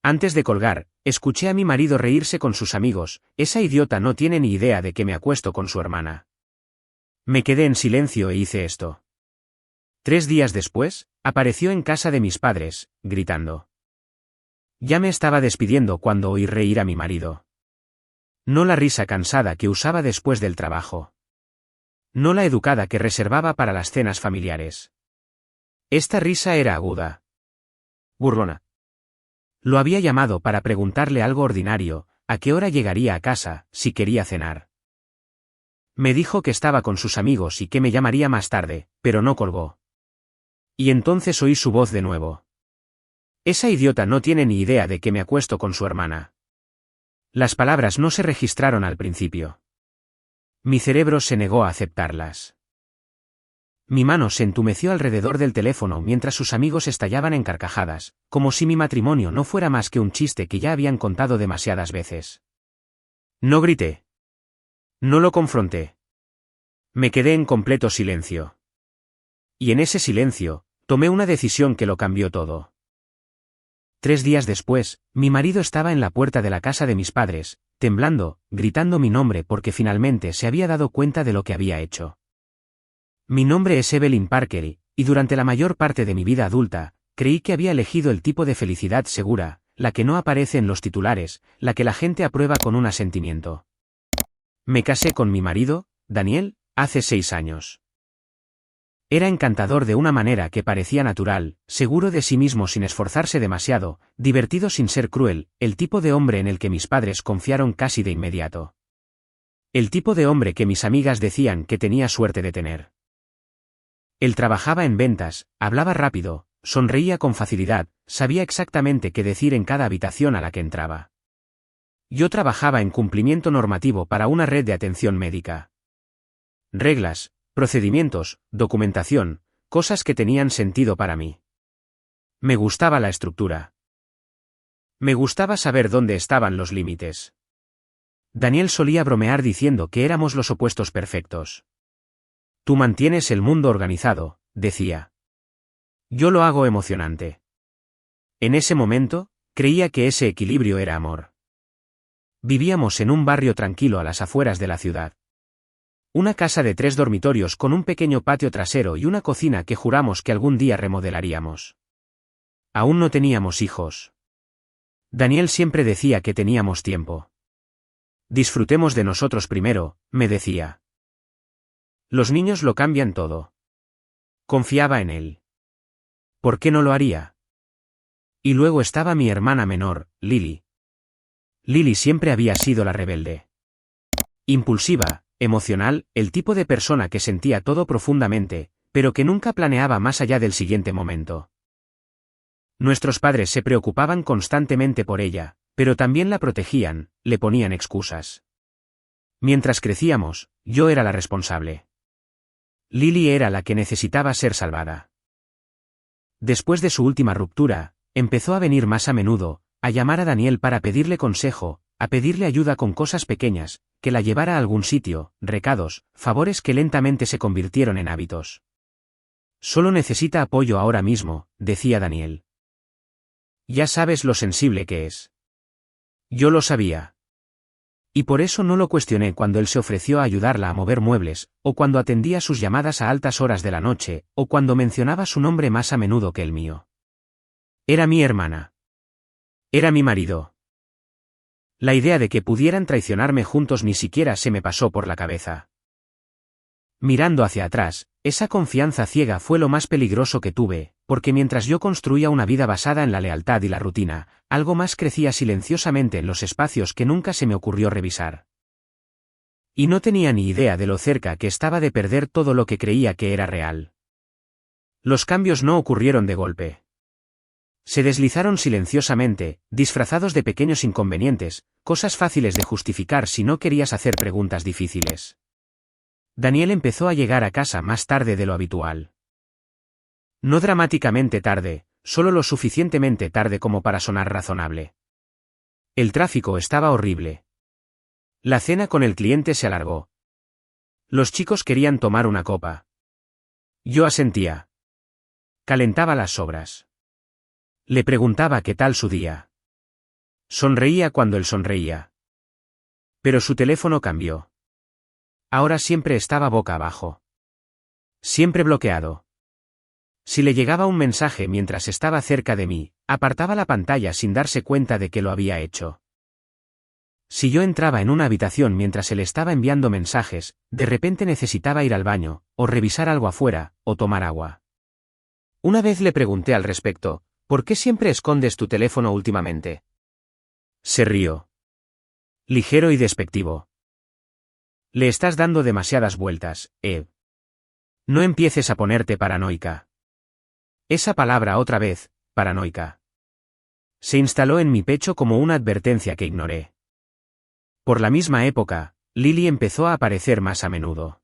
Antes de colgar, escuché a mi marido reírse con sus amigos. Esa idiota no tiene ni idea de que me acuesto con su hermana. Me quedé en silencio e hice esto. 3 días después, apareció en casa de mis padres, gritando. Ya me estaba despidiendo cuando oí reír a mi marido. No la risa cansada que usaba después del trabajo. No la educada que reservaba para las cenas familiares. Esta risa era aguda. Burlona. Lo había llamado para preguntarle algo ordinario, a qué hora llegaría a casa, si quería cenar. Me dijo que estaba con sus amigos y que me llamaría más tarde, pero no colgó. Y entonces oí su voz de nuevo. Esa idiota no tiene ni idea de que me acuesto con su hermana. Las palabras no se registraron al principio. Mi cerebro se negó a aceptarlas. Mi mano se entumeció alrededor del teléfono mientras sus amigos estallaban en carcajadas, como si mi matrimonio no fuera más que un chiste que ya habían contado demasiadas veces. No grité. No lo confronté. Me quedé en completo silencio. Y en ese silencio, tomé una decisión que lo cambió todo. 3 días después, mi marido estaba en la puerta de la casa de mis padres, temblando, gritando mi nombre porque finalmente se había dado cuenta de lo que había hecho. Mi nombre es Evelyn Parker, y durante la mayor parte de mi vida adulta, creí que había elegido el tipo de felicidad segura, la que no aparece en los titulares, la que la gente aprueba con un asentimiento. Me casé con mi marido, Daniel, hace 6 años. Era encantador de una manera que parecía natural, seguro de sí mismo sin esforzarse demasiado, divertido sin ser cruel, el tipo de hombre en el que mis padres confiaron casi de inmediato. El tipo de hombre que mis amigas decían que tenía suerte de tener. Él trabajaba en ventas, hablaba rápido, sonreía con facilidad, sabía exactamente qué decir en cada habitación a la que entraba. Yo trabajaba en cumplimiento normativo para una red de atención médica. Reglas, procedimientos, documentación, cosas que tenían sentido para mí. Me gustaba la estructura. Me gustaba saber dónde estaban los límites. Daniel solía bromear diciendo que éramos los opuestos perfectos. Tú mantienes el mundo organizado, decía. Yo lo hago emocionante. En ese momento, creía que ese equilibrio era amor. Vivíamos en un barrio tranquilo a las afueras de la ciudad. Una casa de 3 dormitorios con un pequeño patio trasero y una cocina que juramos que algún día remodelaríamos. Aún no teníamos hijos. Daniel siempre decía que teníamos tiempo. Disfrutemos de nosotros primero, me decía. Los niños lo cambian todo. Confiaba en él. ¿Por qué no lo haría? Y luego estaba mi hermana menor, Lily. Lily siempre había sido la rebelde. Impulsiva, emocional, el tipo de persona que sentía todo profundamente, pero que nunca planeaba más allá del siguiente momento. Nuestros padres se preocupaban constantemente por ella, pero también la protegían, le ponían excusas. Mientras crecíamos, yo era la responsable. Lily era la que necesitaba ser salvada. Después de su última ruptura, empezó a venir más a menudo, a llamar a Daniel para pedirle consejo, a pedirle ayuda con cosas pequeñas, que la llevara a algún sitio, recados, favores que lentamente se convirtieron en hábitos. Solo necesita apoyo ahora mismo, decía Daniel. Ya sabes lo sensible que es. Yo lo sabía. Y por eso no lo cuestioné cuando él se ofreció a ayudarla a mover muebles, o cuando atendía sus llamadas a altas horas de la noche, o cuando mencionaba su nombre más a menudo que el mío. Era mi hermana. Era mi marido. La idea de que pudieran traicionarme juntos ni siquiera se me pasó por la cabeza. Mirando hacia atrás, esa confianza ciega fue lo más peligroso que tuve, porque mientras yo construía una vida basada en la lealtad y la rutina, algo más crecía silenciosamente en los espacios que nunca se me ocurrió revisar. Y no tenía ni idea de lo cerca que estaba de perder todo lo que creía que era real. Los cambios no ocurrieron de golpe. Se deslizaron silenciosamente, disfrazados de pequeños inconvenientes, cosas fáciles de justificar si no querías hacer preguntas difíciles. Daniel empezó a llegar a casa más tarde de lo habitual. No dramáticamente tarde, solo lo suficientemente tarde como para sonar razonable. El tráfico estaba horrible. La cena con el cliente se alargó. Los chicos querían tomar una copa. Yo asentía. Calentaba las sobras. Le preguntaba qué tal su día. Sonreía cuando él sonreía. Pero su teléfono cambió. Ahora siempre estaba boca abajo. Siempre bloqueado. Si le llegaba un mensaje mientras estaba cerca de mí, apartaba la pantalla sin darse cuenta de que lo había hecho. Si yo entraba en una habitación mientras él estaba enviando mensajes, de repente necesitaba ir al baño, o revisar algo afuera, o tomar agua. Una vez le pregunté al respecto, ¿por qué siempre escondes tu teléfono últimamente? Se rió. Ligero y despectivo. Le estás dando demasiadas vueltas, Eve. No empieces a ponerte paranoica. Esa palabra otra vez, paranoica. Se instaló en mi pecho como una advertencia que ignoré. Por la misma época, Lily empezó a aparecer más a menudo.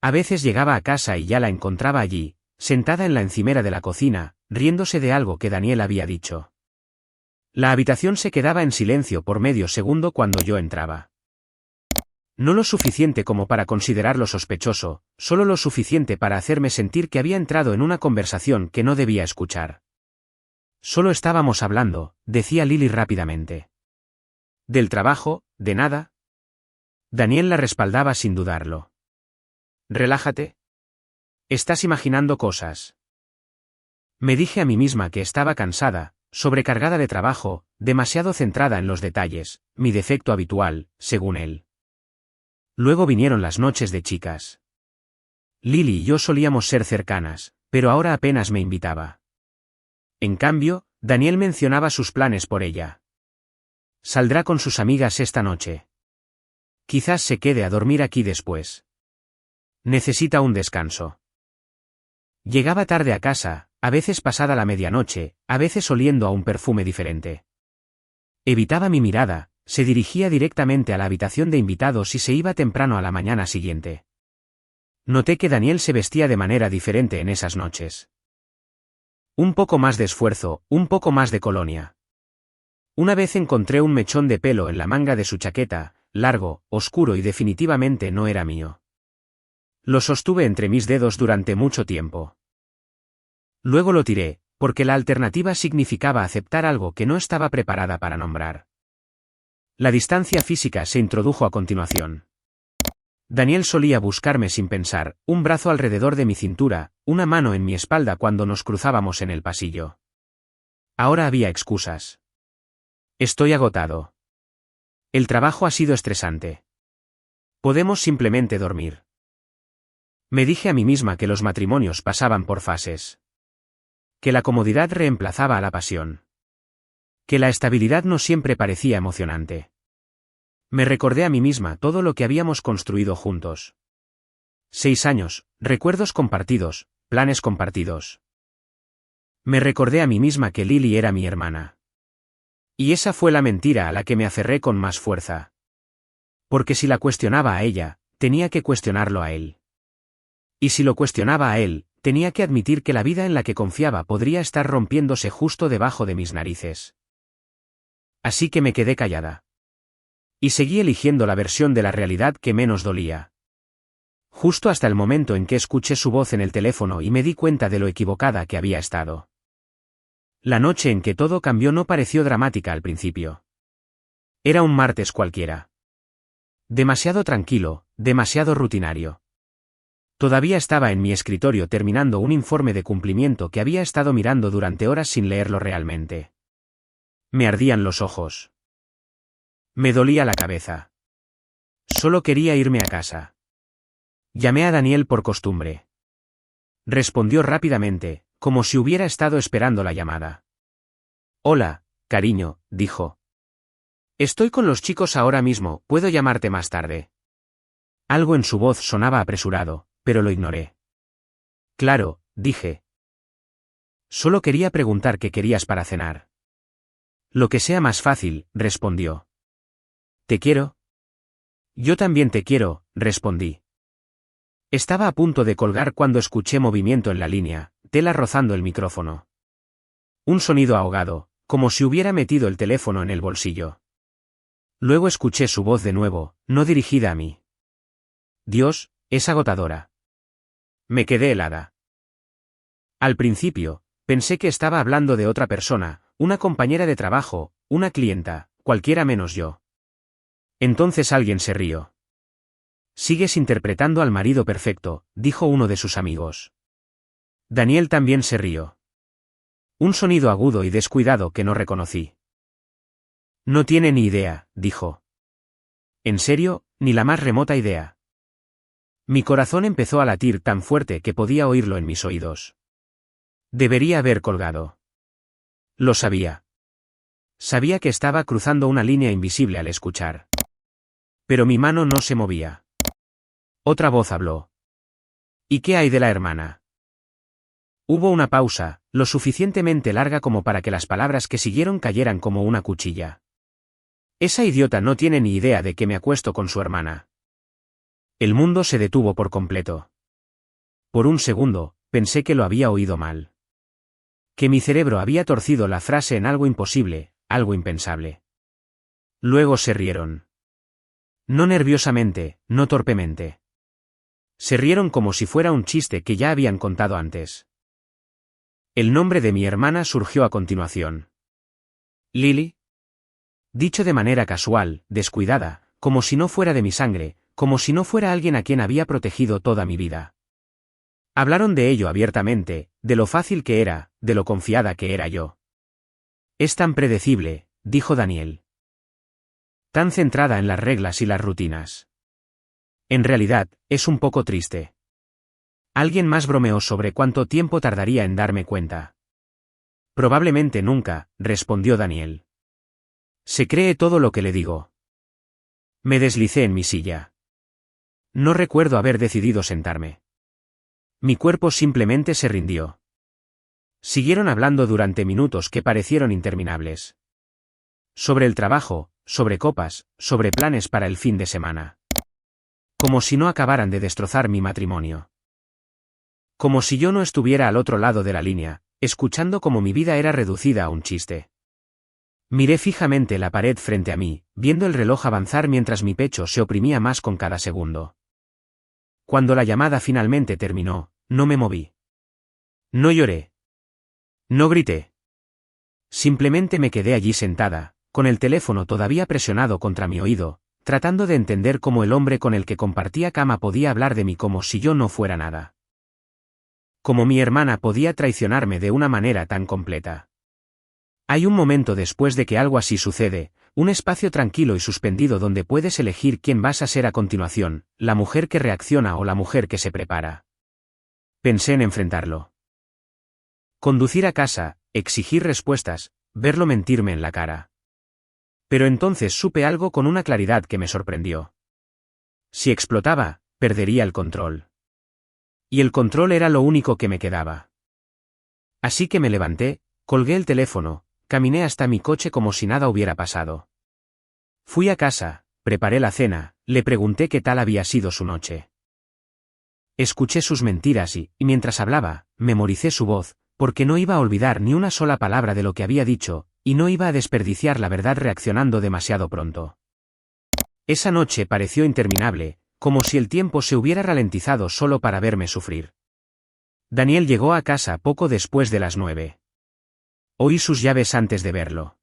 A veces llegaba a casa y ya la encontraba allí, sentada en la encimera de la cocina, riéndose de algo que Daniel había dicho. La habitación se quedaba en silencio por medio segundo cuando yo entraba. No lo suficiente como para considerarlo sospechoso, solo lo suficiente para hacerme sentir que había entrado en una conversación que no debía escuchar. Solo estábamos hablando, decía Lily rápidamente. ¿Del trabajo, de nada? Daniel la respaldaba sin dudarlo. Relájate. Estás imaginando cosas. Me dije a mí misma que estaba cansada, sobrecargada de trabajo, demasiado centrada en los detalles, mi defecto habitual, según él. Luego vinieron las noches de chicas. Lily y yo solíamos ser cercanas, pero ahora apenas me invitaba. En cambio, Daniel mencionaba sus planes por ella. Saldrá con sus amigas esta noche. Quizás se quede a dormir aquí después. Necesita un descanso. Llegaba tarde a casa, a veces pasada la medianoche, a veces oliendo a un perfume diferente. Evitaba mi mirada, se dirigía directamente a la habitación de invitados y se iba temprano a la mañana siguiente. Noté que Daniel se vestía de manera diferente en esas noches. Un poco más de esfuerzo, un poco más de colonia. Una vez encontré un mechón de pelo en la manga de su chaqueta, largo, oscuro y definitivamente no era mío. Lo sostuve entre mis dedos durante mucho tiempo. Luego lo tiré, porque la alternativa significaba aceptar algo que no estaba preparada para nombrar. La distancia física se introdujo a continuación. Daniel solía buscarme sin pensar, un brazo alrededor de mi cintura, una mano en mi espalda cuando nos cruzábamos en el pasillo. Ahora había excusas. Estoy agotado. El trabajo ha sido estresante. Podemos simplemente dormir. Me dije a mí misma que los matrimonios pasaban por fases. Que la comodidad reemplazaba a la pasión. Que la estabilidad no siempre parecía emocionante. Me recordé a mí misma todo lo que habíamos construido juntos. 6 años, recuerdos compartidos, planes compartidos. Me recordé a mí misma que Lily era mi hermana. Y esa fue la mentira a la que me aferré con más fuerza. Porque si la cuestionaba a ella, tenía que cuestionarlo a él. Y si lo cuestionaba a él, tenía que admitir que la vida en la que confiaba podría estar rompiéndose justo debajo de mis narices. Así que me quedé callada. Y seguí eligiendo la versión de la realidad que menos dolía. Justo hasta el momento en que escuché su voz en el teléfono y me di cuenta de lo equivocada que había estado. La noche en que todo cambió no pareció dramática al principio. Era un martes cualquiera. Demasiado tranquilo, demasiado rutinario. Todavía estaba en mi escritorio terminando un informe de cumplimiento que había estado mirando durante horas sin leerlo realmente. Me ardían los ojos. Me dolía la cabeza. Solo quería irme a casa. Llamé a Daniel por costumbre. Respondió rápidamente, como si hubiera estado esperando la llamada. Hola, cariño, dijo. Estoy con los chicos ahora mismo, ¿puedo llamarte más tarde? Algo en su voz sonaba apresurado, pero lo ignoré. Claro, dije. Solo quería preguntar qué querías para cenar. Lo que sea más fácil, respondió. ¿Te quiero? Yo también te quiero, respondí. Estaba a punto de colgar cuando escuché movimiento en la línea, tela rozando el micrófono. Un sonido ahogado, como si hubiera metido el teléfono en el bolsillo. Luego escuché su voz de nuevo, no dirigida a mí. Dios, es agotadora. Me quedé helada. Al principio, pensé que estaba hablando de otra persona, una compañera de trabajo, una clienta, cualquiera menos yo. Entonces alguien se rió. Sigues interpretando al marido perfecto, dijo uno de sus amigos. Daniel también se rió. Un sonido agudo y descuidado que no reconocí. No tiene ni idea, dijo. En serio, ni la más remota idea. Mi corazón empezó a latir tan fuerte que podía oírlo en mis oídos. Debería haber colgado. Lo sabía. Sabía que estaba cruzando una línea invisible al escuchar. Pero mi mano no se movía. Otra voz habló. ¿Y qué hay de la hermana? Hubo una pausa, lo suficientemente larga como para que las palabras que siguieron cayeran como una cuchilla. Esa idiota no tiene ni idea de que me acuesto con su hermana. El mundo se detuvo por completo. Por un segundo, pensé que lo había oído mal. Que mi cerebro había torcido la frase en algo imposible, algo impensable. Luego se rieron. No nerviosamente, no torpemente. Se rieron como si fuera un chiste que ya habían contado antes. El nombre de mi hermana surgió a continuación. Lily. Dicho de manera casual, descuidada, como si no fuera de mi sangre, como si no fuera alguien a quien había protegido toda mi vida. Hablaron de ello abiertamente, de lo fácil que era, de lo confiada que era yo. Es tan predecible, dijo Daniel. Tan centrada en las reglas y las rutinas. En realidad, es un poco triste. Alguien más bromeó sobre cuánto tiempo tardaría en darme cuenta. Probablemente nunca, respondió Daniel. Se cree todo lo que le digo. Me deslicé en mi silla. No recuerdo haber decidido sentarme. Mi cuerpo simplemente se rindió. Siguieron hablando durante minutos que parecieron interminables. Sobre el trabajo, sobre copas, sobre planes para el fin de semana. Como si no acabaran de destrozar mi matrimonio. Como si yo no estuviera al otro lado de la línea, escuchando cómo mi vida era reducida a un chiste. Miré fijamente la pared frente a mí, viendo el reloj avanzar mientras mi pecho se oprimía más con cada segundo. Cuando la llamada finalmente terminó, no me moví. No lloré. No grité. Simplemente me quedé allí sentada, con el teléfono todavía presionado contra mi oído, tratando de entender cómo el hombre con el que compartía cama podía hablar de mí como si yo no fuera nada. Cómo mi hermana podía traicionarme de una manera tan completa. Hay un momento después de que algo así sucede, un espacio tranquilo y suspendido donde puedes elegir quién vas a ser a continuación, la mujer que reacciona o la mujer que se prepara. Pensé en enfrentarlo. Conducir a casa, exigir respuestas, verlo mentirme en la cara. Pero entonces supe algo con una claridad que me sorprendió. Si explotaba, perdería el control. Y el control era lo único que me quedaba. Así que me levanté, colgué el teléfono, caminé hasta mi coche como si nada hubiera pasado. Fui a casa, preparé la cena, le pregunté qué tal había sido su noche. Escuché sus mentiras y mientras hablaba, memoricé su voz, porque no iba a olvidar ni una sola palabra de lo que había dicho, y no iba a desperdiciar la verdad reaccionando demasiado pronto. Esa noche pareció interminable, como si el tiempo se hubiera ralentizado solo para verme sufrir. Daniel llegó a casa poco después de las 9. Oí sus llaves antes de verlo.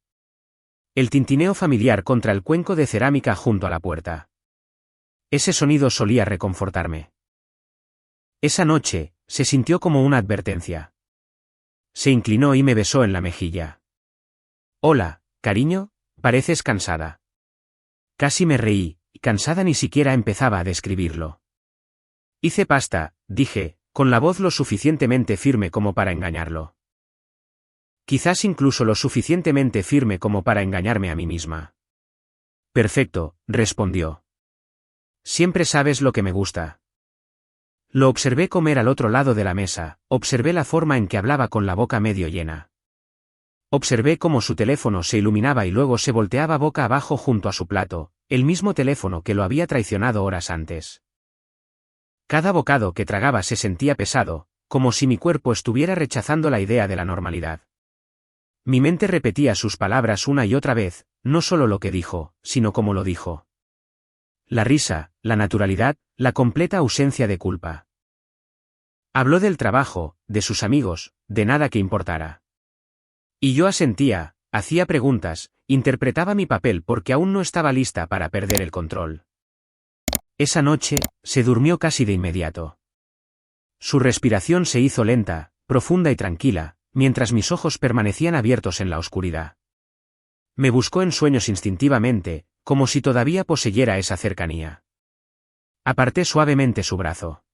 El tintineo familiar contra el cuenco de cerámica junto a la puerta. Ese sonido solía reconfortarme. Esa noche, se sintió como una advertencia. Se inclinó y me besó en la mejilla. Hola, cariño, pareces cansada. Casi me reí, y cansada ni siquiera empezaba a describirlo. Hice pasta, dije, con la voz lo suficientemente firme como para engañarlo. Quizás incluso lo suficientemente firme como para engañarme a mí misma. Perfecto, respondió. Siempre sabes lo que me gusta. Lo observé comer al otro lado de la mesa, observé la forma en que hablaba con la boca medio llena. Observé cómo su teléfono se iluminaba y luego se volteaba boca abajo junto a su plato, el mismo teléfono que lo había traicionado horas antes. Cada bocado que tragaba se sentía pesado, como si mi cuerpo estuviera rechazando la idea de la normalidad. Mi mente repetía sus palabras una y otra vez, no solo lo que dijo, sino cómo lo dijo. La risa, la naturalidad, la completa ausencia de culpa. Habló del trabajo, de sus amigos, de nada que importara. Y yo asentía, hacía preguntas, interpretaba mi papel porque aún no estaba lista para perder el control. Esa noche, se durmió casi de inmediato. Su respiración se hizo lenta, profunda y tranquila, mientras mis ojos permanecían abiertos en la oscuridad. Me buscó en sueños instintivamente, como si todavía poseyera esa cercanía. Aparté suavemente su brazo.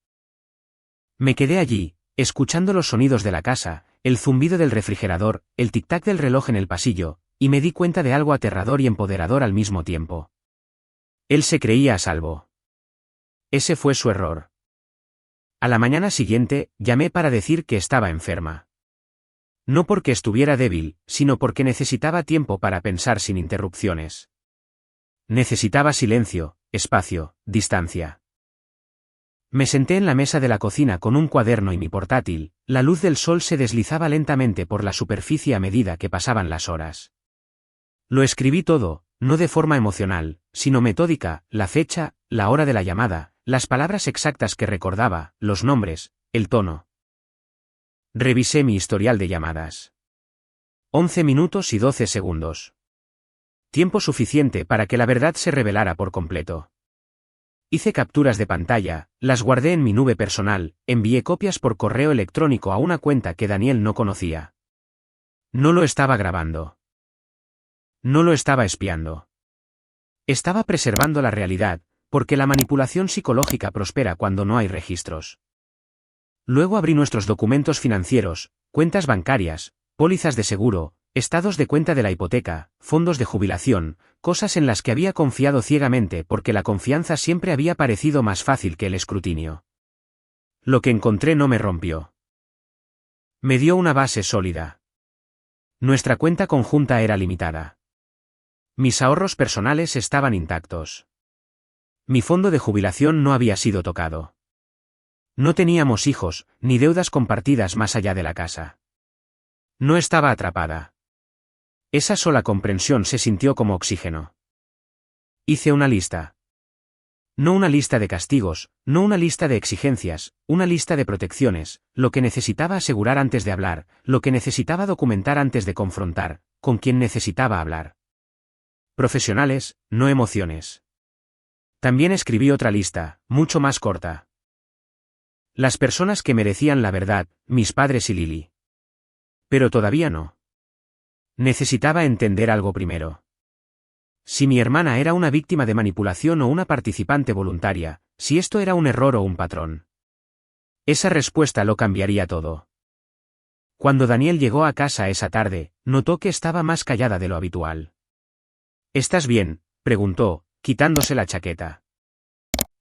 Me quedé allí, escuchando los sonidos de la casa, el zumbido del refrigerador, el tic-tac del reloj en el pasillo, y me di cuenta de algo aterrador y empoderador al mismo tiempo. Él se creía a salvo. Ese fue su error. A la mañana siguiente, llamé para decir que estaba enferma. No porque estuviera débil, sino porque necesitaba tiempo para pensar sin interrupciones. Necesitaba silencio, espacio, distancia. Me senté en la mesa de la cocina con un cuaderno y mi portátil, la luz del sol se deslizaba lentamente por la superficie a medida que pasaban las horas. Lo escribí todo, no de forma emocional, sino metódica, la fecha, la hora de la llamada, las palabras exactas que recordaba, los nombres, el tono. Revisé mi historial de llamadas. 11 minutos y 12 segundos. Tiempo suficiente para que la verdad se revelara por completo. Hice capturas de pantalla, las guardé en mi nube personal, envié copias por correo electrónico a una cuenta que Daniel no conocía. No lo estaba grabando. No lo estaba espiando. Estaba preservando la realidad, porque la manipulación psicológica prospera cuando no hay registros. Luego abrí nuestros documentos financieros, cuentas bancarias, pólizas de seguro, estados de cuenta de la hipoteca, fondos de jubilación, cosas en las que había confiado ciegamente porque la confianza siempre había parecido más fácil que el escrutinio. Lo que encontré no me rompió. Me dio una base sólida. Nuestra cuenta conjunta era limitada. Mis ahorros personales estaban intactos. Mi fondo de jubilación no había sido tocado. No teníamos hijos, ni deudas compartidas más allá de la casa. No estaba atrapada. Esa sola comprensión se sintió como oxígeno. Hice una lista. No una lista de castigos, no una lista de exigencias, una lista de protecciones, lo que necesitaba asegurar antes de hablar, lo que necesitaba documentar antes de confrontar, con quien necesitaba hablar. Profesionales, no emociones. También escribí otra lista, mucho más corta. Las personas que merecían la verdad, mis padres y Lily. Pero todavía no. Necesitaba entender algo primero. Si mi hermana era una víctima de manipulación o una participante voluntaria, si esto era un error o un patrón. Esa respuesta lo cambiaría todo. Cuando Daniel llegó a casa esa tarde, notó que estaba más callada de lo habitual. ¿Estás bien?, preguntó, quitándose la chaqueta.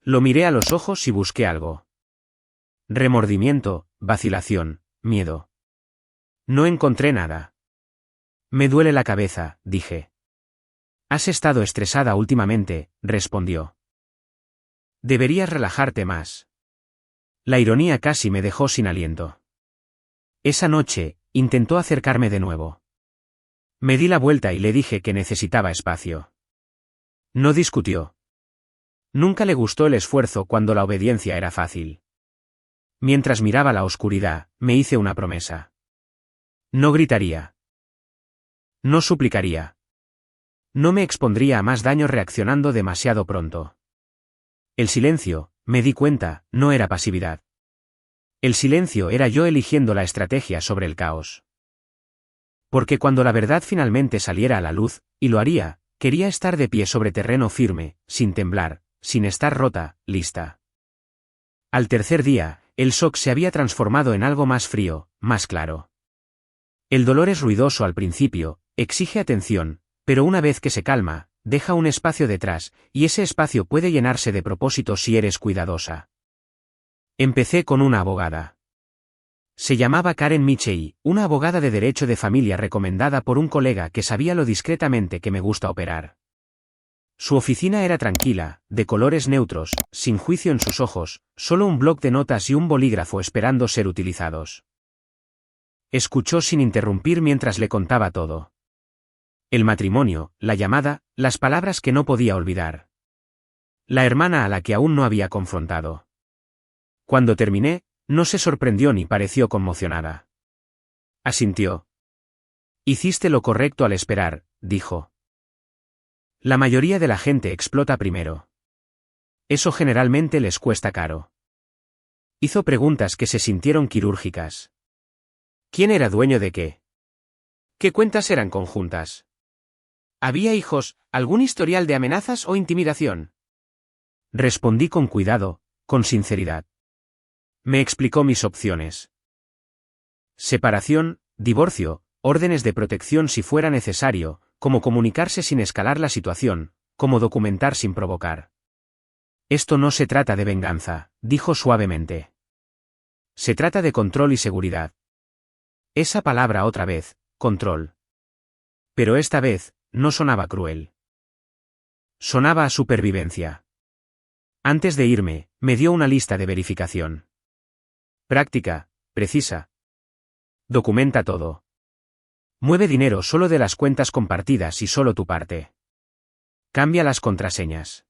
Lo miré a los ojos y busqué algo. Remordimiento, vacilación, miedo. No encontré nada. Me duele la cabeza, dije. Has estado estresada últimamente, respondió. Deberías relajarte más. La ironía casi me dejó sin aliento. Esa noche, intentó acercarme de nuevo. Me di la vuelta y le dije que necesitaba espacio. No discutió. Nunca le gustó el esfuerzo cuando la obediencia era fácil. Mientras miraba la oscuridad, me hice una promesa. No gritaría. No suplicaría. No me expondría a más daño reaccionando demasiado pronto. El silencio, me di cuenta, no era pasividad. El silencio era yo eligiendo la estrategia sobre el caos. Porque cuando la verdad finalmente saliera a la luz, y lo haría, quería estar de pie sobre terreno firme, sin temblar, sin estar rota, lista. Al tercer día, el shock se había transformado en algo más frío, más claro. El dolor es ruidoso al principio, exige atención, pero una vez que se calma, deja un espacio detrás, y ese espacio puede llenarse de propósito si eres cuidadosa. Empecé con una abogada. Se llamaba Karen Michei, una abogada de derecho de familia recomendada por un colega que sabía lo discretamente que me gusta operar. Su oficina era tranquila, de colores neutros, sin juicio en sus ojos, solo un bloc de notas y un bolígrafo esperando ser utilizados. Escuchó sin interrumpir mientras le contaba todo. El matrimonio, la llamada, las palabras que no podía olvidar. La hermana a la que aún no había confrontado. Cuando terminé, no se sorprendió ni pareció conmocionada. Asintió. Hiciste lo correcto al esperar, dijo. La mayoría de la gente explota primero. Eso generalmente les cuesta caro. Hizo preguntas que se sintieron quirúrgicas. ¿Quién era dueño de qué? ¿Qué cuentas eran conjuntas? ¿Había hijos, algún historial de amenazas o intimidación? Respondí con cuidado, con sinceridad. Me explicó mis opciones. Separación, divorcio, órdenes de protección si fuera necesario, cómo comunicarse sin escalar la situación, cómo documentar sin provocar. Esto no se trata de venganza, dijo suavemente. Se trata de control y seguridad. Esa palabra otra vez, control. Pero esta vez, no sonaba cruel. Sonaba a supervivencia. Antes de irme, me dio una lista de verificación. Práctica, precisa. Documenta todo. Mueve dinero solo de las cuentas compartidas y solo tu parte. Cambia las contraseñas.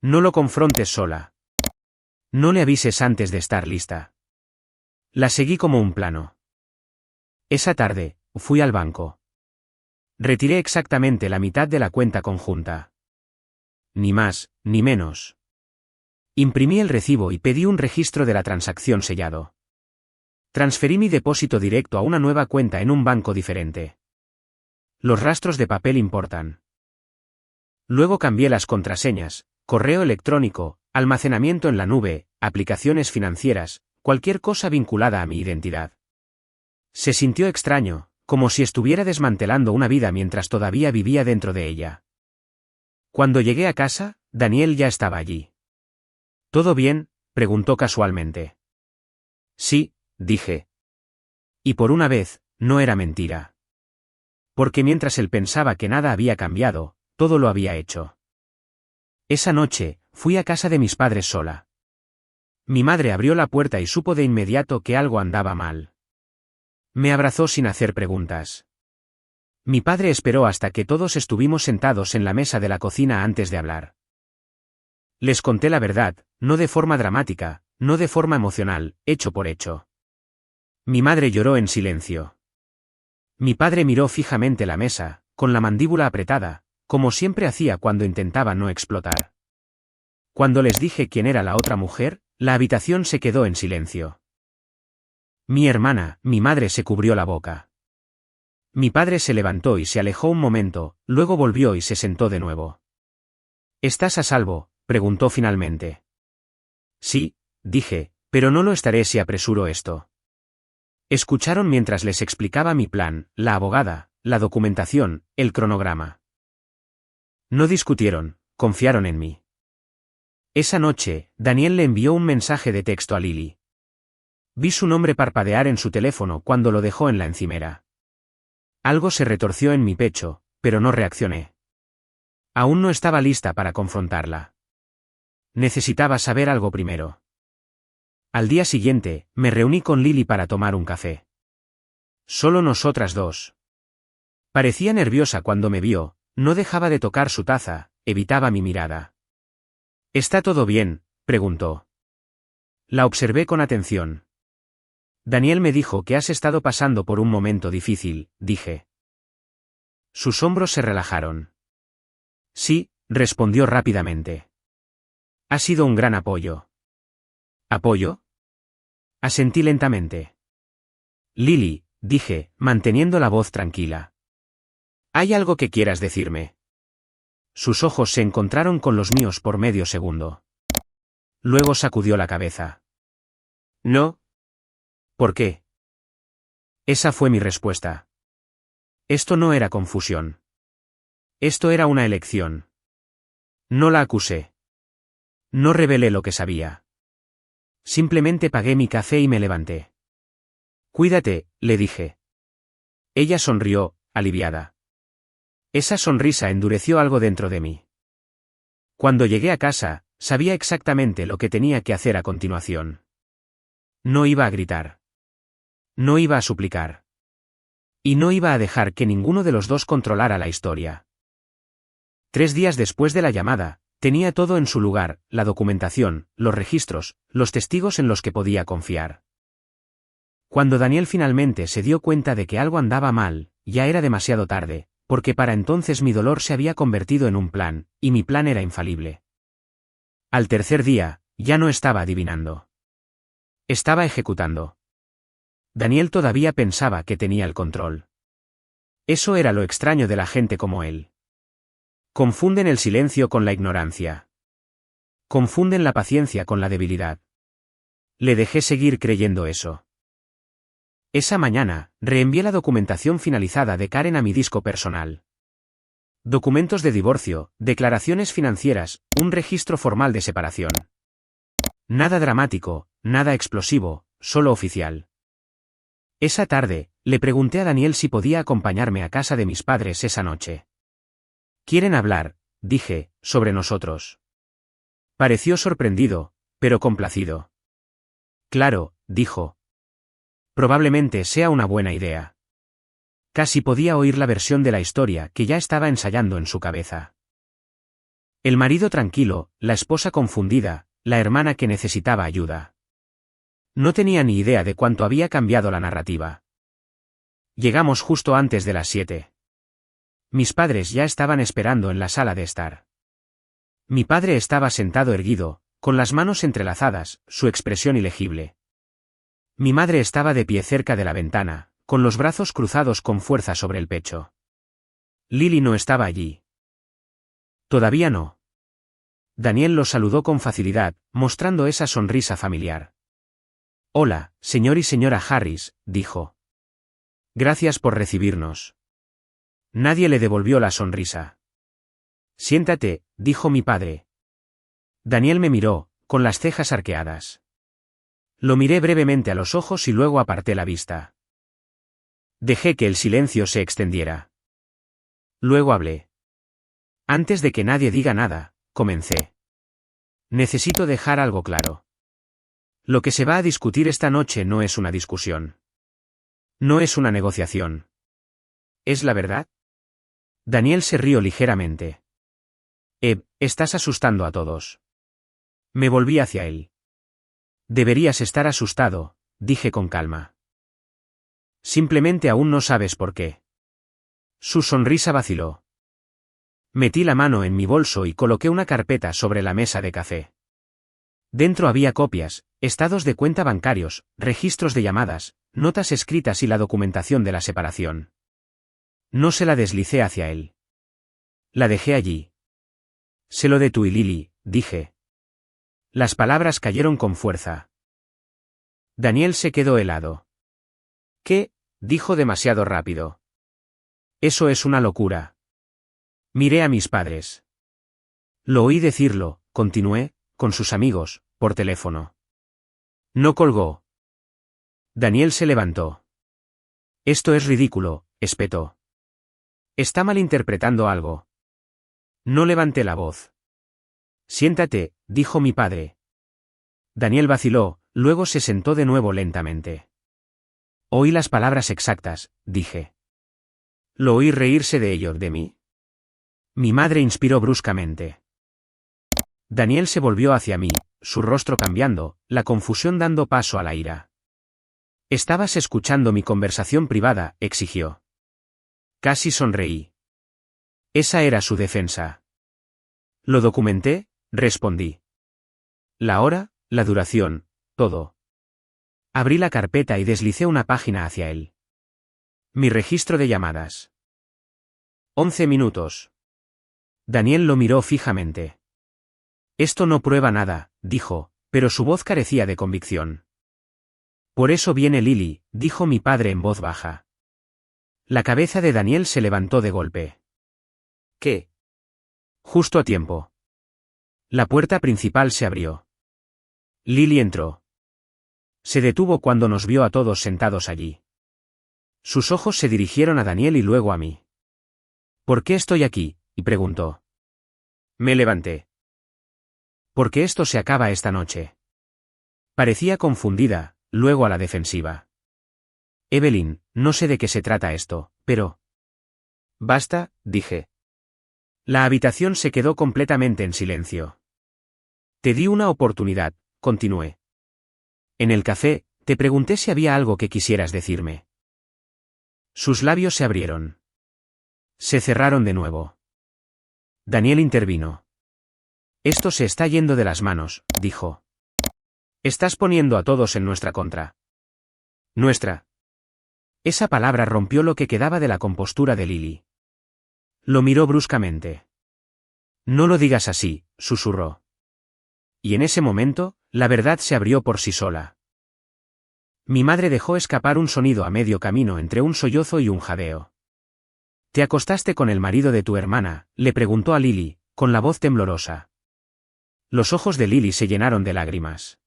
No lo confrontes sola. No le avises antes de estar lista. La seguí como un plano. Esa tarde, fui al banco. Retiré exactamente la mitad de la cuenta conjunta. Ni más, ni menos. Imprimí el recibo y pedí un registro de la transacción sellado. Transferí mi depósito directo a una nueva cuenta en un banco diferente. Los rastros de papel importan. Luego cambié las contraseñas, correo electrónico, almacenamiento en la nube, aplicaciones financieras, cualquier cosa vinculada a mi identidad. Se sintió extraño, como si estuviera desmantelando una vida mientras todavía vivía dentro de ella. Cuando llegué a casa, Daniel ya estaba allí. ¿Todo bien?, preguntó casualmente. Sí, dije. Y por una vez, no era mentira. Porque mientras él pensaba que nada había cambiado, todo lo había hecho. Esa noche, fui a casa de mis padres sola. Mi madre abrió la puerta y supo de inmediato que algo andaba mal. Me abrazó sin hacer preguntas. Mi padre esperó hasta que todos estuvimos sentados en la mesa de la cocina antes de hablar. Les conté la verdad, no de forma dramática, no de forma emocional, hecho por hecho. Mi madre lloró en silencio. Mi padre miró fijamente la mesa, con la mandíbula apretada, como siempre hacía cuando intentaba no explotar. Cuando les dije quién era la otra mujer, la habitación se quedó en silencio. Mi hermana, mi madre se cubrió la boca. Mi padre se levantó y se alejó un momento, luego volvió y se sentó de nuevo. ¿Estás a salvo?, preguntó finalmente. Sí, dije, pero no lo estaré si apresuro esto. Escucharon mientras les explicaba mi plan, la abogada, la documentación, el cronograma. No discutieron, confiaron en mí. Esa noche, Daniel le envió un mensaje de texto a Lily. Vi su nombre parpadear en su teléfono cuando lo dejó en la encimera. Algo se retorció en mi pecho, pero no reaccioné. Aún no estaba lista para confrontarla. Necesitaba saber algo primero. Al día siguiente, me reuní con Lily para tomar un café. Solo nosotras dos. Parecía nerviosa cuando me vio, no dejaba de tocar su taza, evitaba mi mirada. ¿Está todo bien?, preguntó. La observé con atención. Daniel me dijo que has estado pasando por un momento difícil, dije. Sus hombros se relajaron. Sí, respondió rápidamente. Ha sido un gran apoyo. ¿Apoyo? Asentí lentamente. Lily, dije, manteniendo la voz tranquila. ¿Hay algo que quieras decirme? Sus ojos se encontraron con los míos por medio segundo. Luego sacudió la cabeza. No. ¿Por qué? Esa fue mi respuesta. Esto no era confusión. Esto era una elección. No la acusé. No revelé lo que sabía. Simplemente pagué mi café y me levanté. Cuídate, le dije. Ella sonrió, aliviada. Esa sonrisa endureció algo dentro de mí. Cuando llegué a casa, sabía exactamente lo que tenía que hacer a continuación. No iba a gritar. No iba a suplicar. Y no iba a dejar que ninguno de los dos controlara la historia. 3 días después de la llamada, tenía todo en su lugar, la documentación, los registros, los testigos en los que podía confiar. Cuando Daniel finalmente se dio cuenta de que algo andaba mal, ya era demasiado tarde, porque para entonces mi dolor se había convertido en un plan, y mi plan era infalible. Al tercer día, ya no estaba adivinando. Estaba ejecutando. Daniel todavía pensaba que tenía el control. Eso era lo extraño de la gente como él. Confunden el silencio con la ignorancia. Confunden la paciencia con la debilidad. Le dejé seguir creyendo eso. Esa mañana, reenvié la documentación finalizada de Karen a mi disco personal. Documentos de divorcio, declaraciones financieras, un registro formal de separación. Nada dramático, nada explosivo, solo oficial. Esa tarde, le pregunté a Daniel si podía acompañarme a casa de mis padres esa noche. «Quieren hablar», dije, «sobre nosotros». Pareció sorprendido, pero complacido. «Claro», dijo. «Probablemente sea una buena idea». Casi podía oír la versión de la historia que ya estaba ensayando en su cabeza. El marido tranquilo, la esposa confundida, la hermana que necesitaba ayuda. No tenía ni idea de cuánto había cambiado la narrativa. Llegamos justo antes de las 7. Mis padres ya estaban esperando en la sala de estar. Mi padre estaba sentado erguido, con las manos entrelazadas, su expresión ilegible. Mi madre estaba de pie cerca de la ventana, con los brazos cruzados con fuerza sobre el pecho. Lily no estaba allí. Todavía no. Daniel los saludó con facilidad, mostrando esa sonrisa familiar. «Hola, señor y señora Harris», dijo. «Gracias por recibirnos». Nadie le devolvió la sonrisa. «Siéntate», dijo mi padre. Daniel me miró, con las cejas arqueadas. Lo miré brevemente a los ojos y luego aparté la vista. Dejé que el silencio se extendiera. Luego hablé. «Antes de que nadie diga nada», comencé. «Necesito dejar algo claro. Lo que se va a discutir esta noche no es una discusión. No es una negociación. ¿Es la verdad?» Daniel se rió ligeramente. Estás asustando a todos». Me volví hacia él. «Deberías estar asustado», dije con calma. «Simplemente aún no sabes por qué». Su sonrisa vaciló. Metí la mano en mi bolso y coloqué una carpeta sobre la mesa de café. Dentro había copias, estados de cuenta bancarios, registros de llamadas, notas escritas y la documentación de la separación. No se la deslicé hacia él. La dejé allí. «Sé lo de tú y Lily», dije. Las palabras cayeron con fuerza. Daniel se quedó helado. «¿Qué?», dijo demasiado rápido. «Eso es una locura». Miré a mis padres. Lo oí decirlo, continué, con sus amigos, por teléfono. No colgó. Daniel se levantó. «Esto es ridículo», espetó. «Está malinterpretando algo». No levanté la voz. «Siéntate», dijo mi padre. Daniel vaciló, luego se sentó de nuevo lentamente. «Oí las palabras exactas», dije. «Lo oí reírse de ello, de mí». Mi madre inspiró bruscamente. Daniel se volvió hacia mí, su rostro cambiando, la confusión dando paso a la ira. «¿Estabas escuchando mi conversación privada?», exigió. Casi sonreí. Esa era su defensa. «Lo documenté», respondí. «La hora, la duración, todo». Abrí la carpeta y deslicé una página hacia él. «Mi registro de llamadas». 11 minutos. Daniel lo miró fijamente. «Esto no prueba nada», dijo, pero su voz carecía de convicción. «Por eso viene Lily», dijo mi padre en voz baja. La cabeza de Daniel se levantó de golpe. «¿Qué?» Justo a tiempo. La puerta principal se abrió. Lily entró. Se detuvo cuando nos vio a todos sentados allí. Sus ojos se dirigieron a Daniel y luego a mí. «¿Por qué estoy aquí?», y preguntó. Me levanté. «Porque esto se acaba esta noche». Parecía confundida, luego a la defensiva. «Evelyn, no sé de qué se trata esto, pero...». «Basta», dije. La habitación se quedó completamente en silencio. «Te di una oportunidad», continué. «En el café, te pregunté si había algo que quisieras decirme». Sus labios se abrieron. Se cerraron de nuevo. Daniel intervino. Esto se está yendo de las manos, dijo. Estás poniendo a todos en nuestra contra. Nuestra. Esa palabra rompió lo que quedaba de la compostura de Lily. Lo miró bruscamente. No lo digas así, susurró. Y en ese momento, la verdad se abrió por sí sola. Mi madre dejó escapar un sonido a medio camino entre un sollozo y un jadeo. ¿Te acostaste con el marido de tu hermana?, le preguntó a Lily, con la voz temblorosa. Los ojos de Lily se llenaron de lágrimas.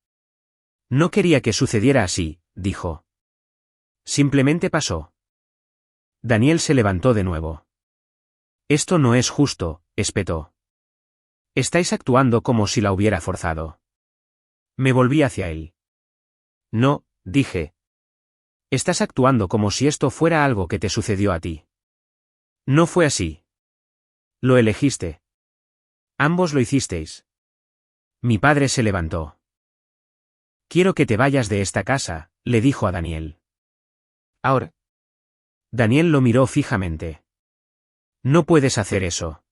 No quería que sucediera así, dijo. Simplemente pasó. Daniel se levantó de nuevo. Esto no es justo, espetó. Estáis actuando como si la hubiera forzado. Me volví hacia él. No, dije. Estás actuando como si esto fuera algo que te sucedió a ti. No fue así. Lo elegiste. Ambos lo hicisteis. Mi padre se levantó. Quiero que te vayas de esta casa, le dijo a Daniel. Ahora. Daniel lo miró fijamente. No puedes hacer eso.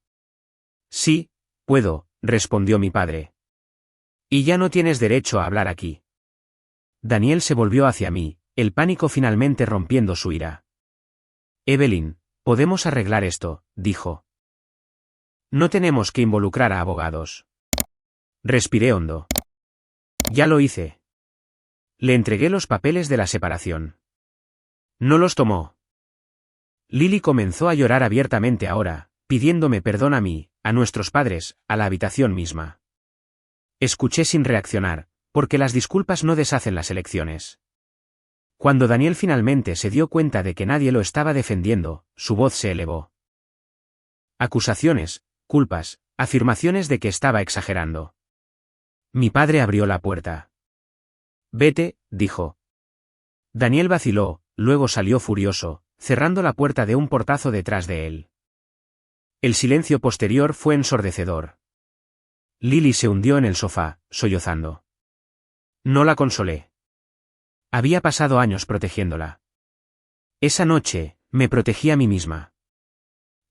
Sí, puedo, respondió mi padre. Y ya no tienes derecho a hablar aquí. Daniel se volvió hacia mí, el pánico finalmente rompiendo su ira. Evelyn, podemos arreglar esto, dijo. No tenemos que involucrar a abogados. Respiré hondo. Ya lo hice. Le entregué los papeles de la separación. No los tomó. Lily comenzó a llorar abiertamente ahora, pidiéndome perdón a mí, a nuestros padres, a la habitación misma. Escuché sin reaccionar, porque las disculpas no deshacen las elecciones. Cuando Daniel finalmente se dio cuenta de que nadie lo estaba defendiendo, su voz se elevó. Acusaciones, culpas, afirmaciones de que estaba exagerando. Mi padre abrió la puerta. Vete, dijo. Daniel vaciló, luego salió furioso, cerrando la puerta de un portazo detrás de él. El silencio posterior fue ensordecedor. Lily se hundió en el sofá, sollozando. No la consolé. Había pasado años protegiéndola. Esa noche, me protegí a mí misma.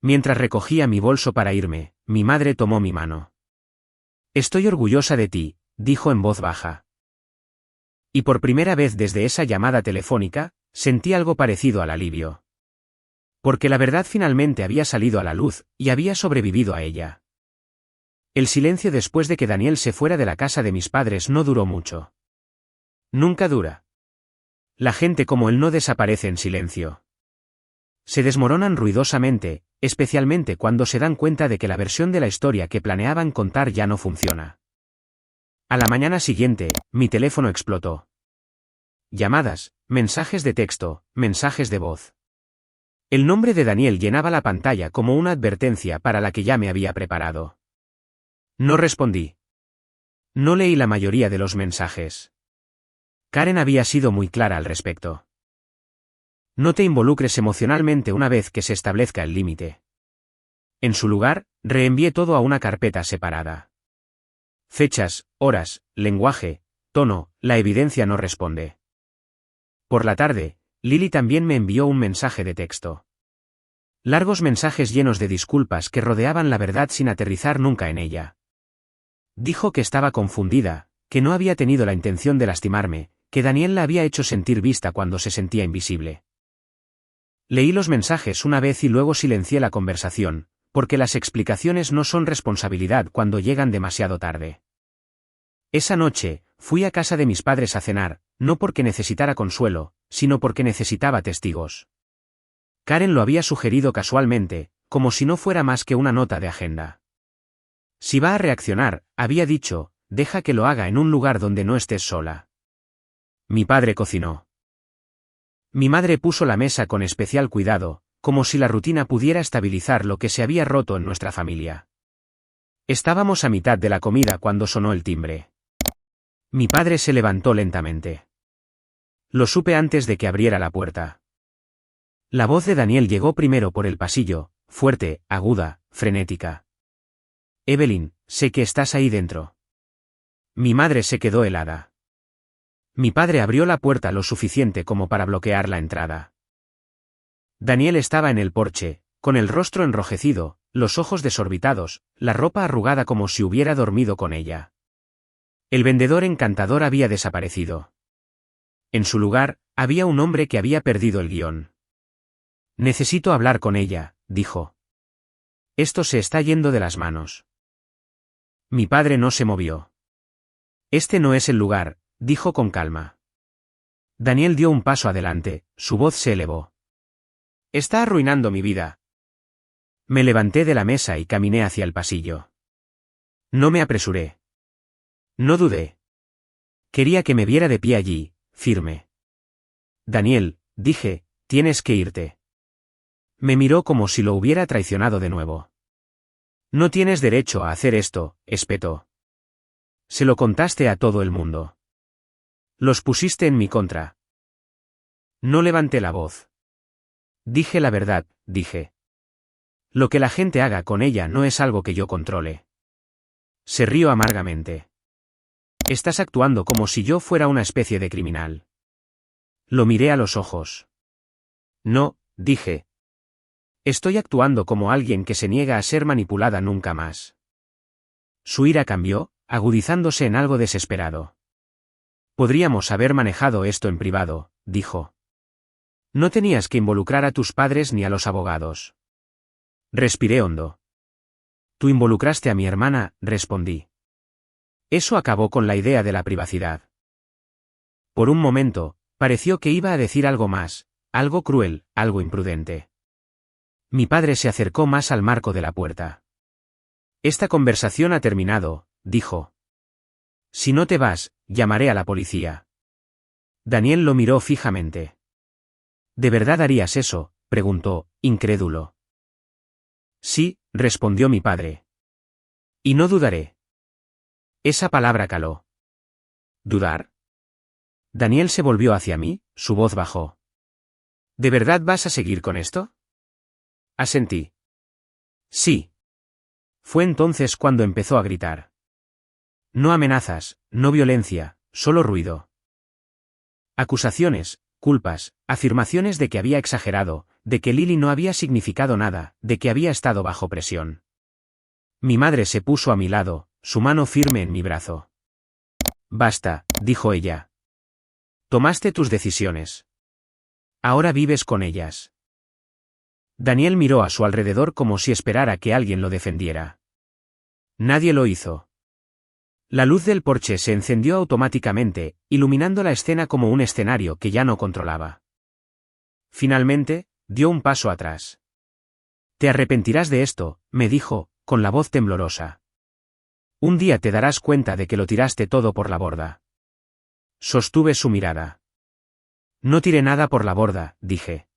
Mientras recogía mi bolso para irme, mi madre tomó mi mano. Estoy orgullosa de ti, dijo en voz baja. Y por primera vez desde esa llamada telefónica, sentí algo parecido al alivio. Porque la verdad finalmente había salido a la luz, y había sobrevivido a ella. El silencio después de que Daniel se fuera de la casa de mis padres no duró mucho. Nunca dura. La gente como él no desaparece en silencio. Se desmoronan ruidosamente, especialmente cuando se dan cuenta de que la versión de la historia que planeaban contar ya no funciona. A la mañana siguiente, mi teléfono explotó. Llamadas, mensajes de texto, mensajes de voz. El nombre de Daniel llenaba la pantalla como una advertencia para la que ya me había preparado. No respondí. No leí la mayoría de los mensajes. Karen había sido muy clara al respecto. No te involucres emocionalmente una vez que se establezca el límite. En su lugar, reenvié todo a una carpeta separada. Fechas, horas, lenguaje, tono, la evidencia no responde. Por la tarde, Lily también me envió un mensaje de texto. Largos mensajes llenos de disculpas que rodeaban la verdad sin aterrizar nunca en ella. Dijo que estaba confundida, que no había tenido la intención de lastimarme, que Daniel la había hecho sentir vista cuando se sentía invisible. Leí los mensajes una vez y luego silencié la conversación, porque las explicaciones no son responsabilidad cuando llegan demasiado tarde. Esa noche, fui a casa de mis padres a cenar, no porque necesitara consuelo, sino porque necesitaba testigos. Karen lo había sugerido casualmente, como si no fuera más que una nota de agenda. Si va a reaccionar, había dicho, deja que lo haga en un lugar donde no estés sola. Mi padre cocinó. Mi madre puso la mesa con especial cuidado, como si la rutina pudiera estabilizar lo que se había roto en nuestra familia. Estábamos a mitad de la comida cuando sonó el timbre. Mi padre se levantó lentamente. Lo supe antes de que abriera la puerta. La voz de Daniel llegó primero por el pasillo, fuerte, aguda, frenética. Evelyn, sé que estás ahí dentro. Mi madre se quedó helada. Mi padre abrió la puerta lo suficiente como para bloquear la entrada. Daniel estaba en el porche, con el rostro enrojecido, los ojos desorbitados, la ropa arrugada como si hubiera dormido con ella. El vendedor encantador había desaparecido. En su lugar, había un hombre que había perdido el guión. Necesito hablar con ella, dijo. Esto se está yendo de las manos. Mi padre no se movió. Este no es el lugar, dijo con calma. Daniel dio un paso adelante, su voz se elevó. Está arruinando mi vida. Me levanté de la mesa y caminé hacia el pasillo. No me apresuré. No dudé. Quería que me viera de pie allí, firme. Daniel, dije, tienes que irte. Me miró como si lo hubiera traicionado de nuevo. No tienes derecho a hacer esto, espetó. Se lo contaste a todo el mundo. Los pusiste en mi contra. No levanté la voz. Dije la verdad, dije. Lo que la gente haga con ella no es algo que yo controle. Se rió amargamente. Estás actuando como si yo fuera una especie de criminal. Lo miré a los ojos. No, dije. Estoy actuando como alguien que se niega a ser manipulada nunca más. Su ira cambió, agudizándose en algo desesperado. Podríamos haber manejado esto en privado, dijo. No tenías que involucrar a tus padres ni a los abogados. Respiré hondo. Tú involucraste a mi hermana, respondí. Eso acabó con la idea de la privacidad. Por un momento, pareció que iba a decir algo más, algo cruel, algo imprudente. Mi padre se acercó más al marco de la puerta. Esta conversación ha terminado, dijo. Si no te vas, llamaré a la policía. Daniel lo miró fijamente. ¿De verdad harías eso?, preguntó, incrédulo. Sí, respondió mi padre. Y no dudaré. Esa palabra caló. ¿Dudar? Daniel se volvió hacia mí, su voz bajó. ¿De verdad vas a seguir con esto? Asentí. Sí. Fue entonces cuando empezó a gritar. No amenazas, no violencia, solo ruido. Acusaciones, culpas, afirmaciones de que había exagerado, de que Lily no había significado nada, de que había estado bajo presión. Mi madre se puso a mi lado, su mano firme en mi brazo. Basta, dijo ella. Tomaste tus decisiones. Ahora vives con ellas. Daniel miró a su alrededor como si esperara que alguien lo defendiera. Nadie lo hizo. La luz del porche se encendió automáticamente, iluminando la escena como un escenario que ya no controlaba. Finalmente, dio un paso atrás. Te arrepentirás de esto, me dijo, con la voz temblorosa. Un día te darás cuenta de que lo tiraste todo por la borda. Sostuve su mirada. No tiré nada por la borda, dije.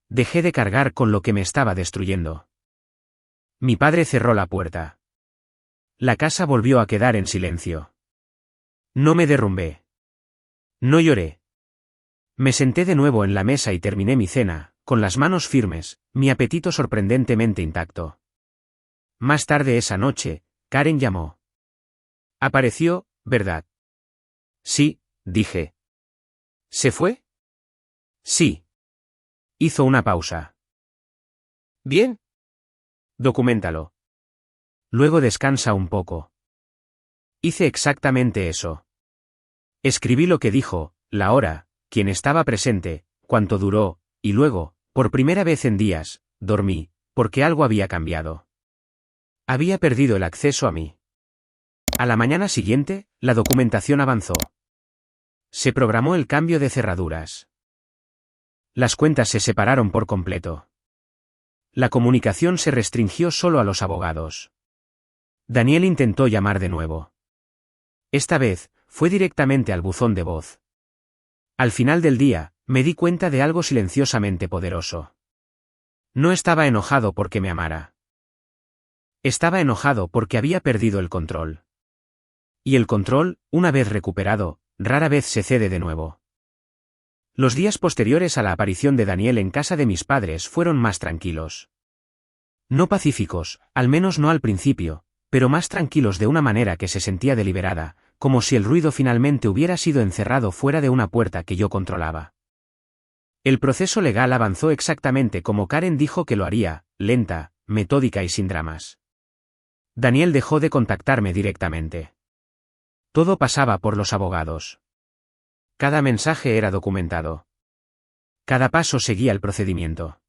Dejé de cargar con lo que me estaba destruyendo. Mi padre cerró la puerta. La casa volvió a quedar en silencio. No me derrumbé. No lloré. Me senté de nuevo en la mesa y terminé mi cena, con las manos firmes, mi apetito sorprendentemente intacto. Más tarde esa noche, Karen llamó. Apareció, ¿verdad? Sí, dije. ¿Se fue? Sí. Hizo una pausa. Bien. Documéntalo. Luego descansa un poco. Hice exactamente eso. Escribí lo que dijo, la hora, quien estaba presente, cuánto duró, y luego, por primera vez en días, dormí, porque algo había cambiado. Había perdido el acceso a mí. A la mañana siguiente, la documentación avanzó. Se programó el cambio de cerraduras. Las cuentas se separaron por completo. La comunicación se restringió solo a los abogados. Daniel intentó llamar de nuevo. Esta vez, fue directamente al buzón de voz. Al final del día, me di cuenta de algo silenciosamente poderoso. No estaba enojado porque me amara. Estaba enojado porque había perdido el control. Y el control, una vez recuperado, rara vez se cede de nuevo. Los días posteriores a la aparición de Daniel en casa de mis padres fueron más tranquilos. No pacíficos, al menos no al principio, pero más tranquilos de una manera que se sentía deliberada, como si el ruido finalmente hubiera sido encerrado fuera de una puerta que yo controlaba. El proceso legal avanzó exactamente como Karen dijo que lo haría, lenta, metódica y sin dramas. Daniel dejó de contactarme directamente. Todo pasaba por los abogados. Cada mensaje era documentado. Cada paso seguía el procedimiento.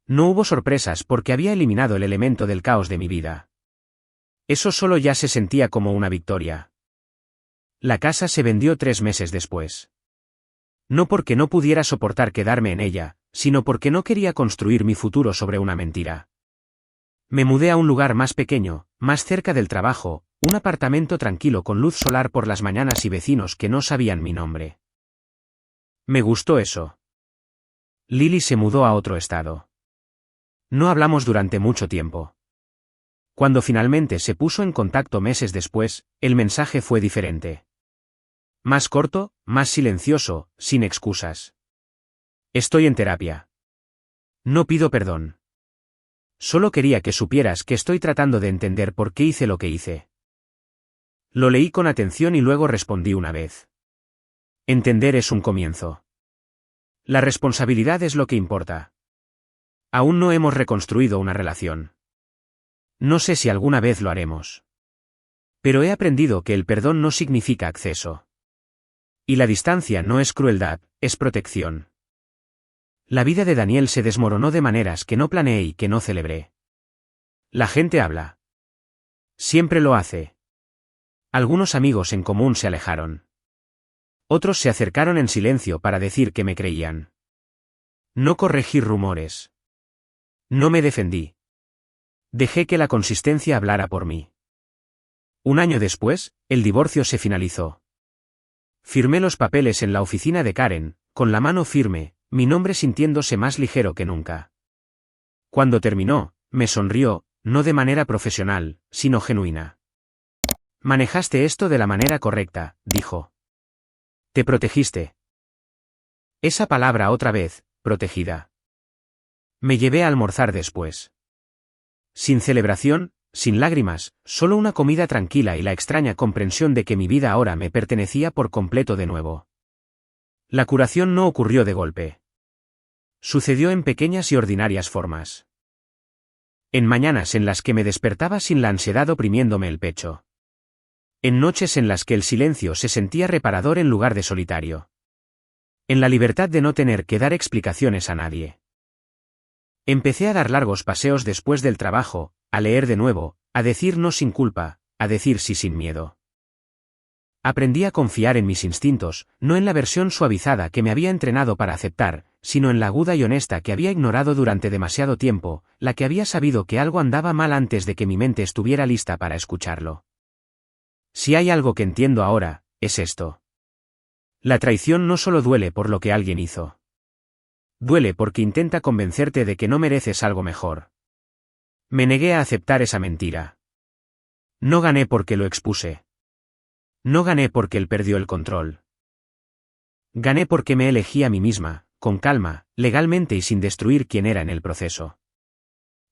No hubo sorpresas porque había eliminado el elemento del caos de mi vida. Eso solo ya se sentía como una victoria. La casa se vendió 3 meses después. No porque no pudiera soportar quedarme en ella, sino porque no quería construir mi futuro sobre una mentira. Me mudé a un lugar más pequeño, más cerca del trabajo, un apartamento tranquilo con luz solar por las mañanas y vecinos que no sabían mi nombre. Me gustó eso. Lily se mudó a otro estado. No hablamos durante mucho tiempo. Cuando finalmente se puso en contacto meses después, el mensaje fue diferente. Más corto, más silencioso, sin excusas. Estoy en terapia. No pido perdón. Solo quería que supieras que estoy tratando de entender por qué hice lo que hice. Lo leí con atención y luego respondí una vez. Entender es un comienzo. La responsabilidad es lo que importa. Aún no hemos reconstruido una relación. No sé si alguna vez lo haremos. Pero he aprendido que el perdón no significa acceso. Y la distancia no es crueldad, es protección. La vida de Daniel se desmoronó de maneras que no planeé y que no celebré. La gente habla. Siempre lo hace. Algunos amigos en común se alejaron. Otros se acercaron en silencio para decir que me creían. No corregí rumores. No me defendí. Dejé que la consistencia hablara por mí. Un año después, el divorcio se finalizó. Firmé los papeles en la oficina de Karen, con la mano firme, mi nombre sintiéndose más ligero que nunca. Cuando terminó, me sonrió, no de manera profesional, sino genuina. Manejaste esto de la manera correcta, dijo. Te protegiste. Esa palabra otra vez, protegida. Me llevé a almorzar después. Sin celebración, sin lágrimas, solo una comida tranquila y la extraña comprensión de que mi vida ahora me pertenecía por completo de nuevo. La curación no ocurrió de golpe. Sucedió en pequeñas y ordinarias formas. En mañanas en las que me despertaba sin la ansiedad oprimiéndome el pecho. En noches en las que el silencio se sentía reparador en lugar de solitario. En la libertad de no tener que dar explicaciones a nadie. Empecé a dar largos paseos después del trabajo, a leer de nuevo, a decir no sin culpa, a decir sí sin miedo. Aprendí a confiar en mis instintos, no en la versión suavizada que me había entrenado para aceptar, sino en la aguda y honesta que había ignorado durante demasiado tiempo, la que había sabido que algo andaba mal antes de que mi mente estuviera lista para escucharlo. Si hay algo que entiendo ahora, es esto. La traición no solo duele por lo que alguien hizo. Duele porque intenta convencerte de que no mereces algo mejor. Me negué a aceptar esa mentira. No gané porque lo expuse. No gané porque él perdió el control. Gané porque me elegí a mí misma, con calma, legalmente y sin destruir quien era en el proceso.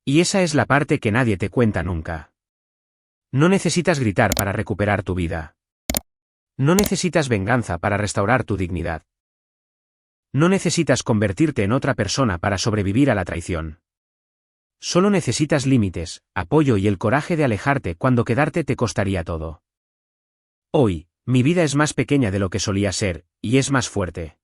Y esa es la parte que nadie te cuenta nunca. No necesitas gritar para recuperar tu vida. No necesitas venganza para restaurar tu dignidad. No necesitas convertirte en otra persona para sobrevivir a la traición. Solo necesitas límites, apoyo y el coraje de alejarte cuando quedarte te costaría todo. Hoy, mi vida es más pequeña de lo que solía ser, y es más fuerte.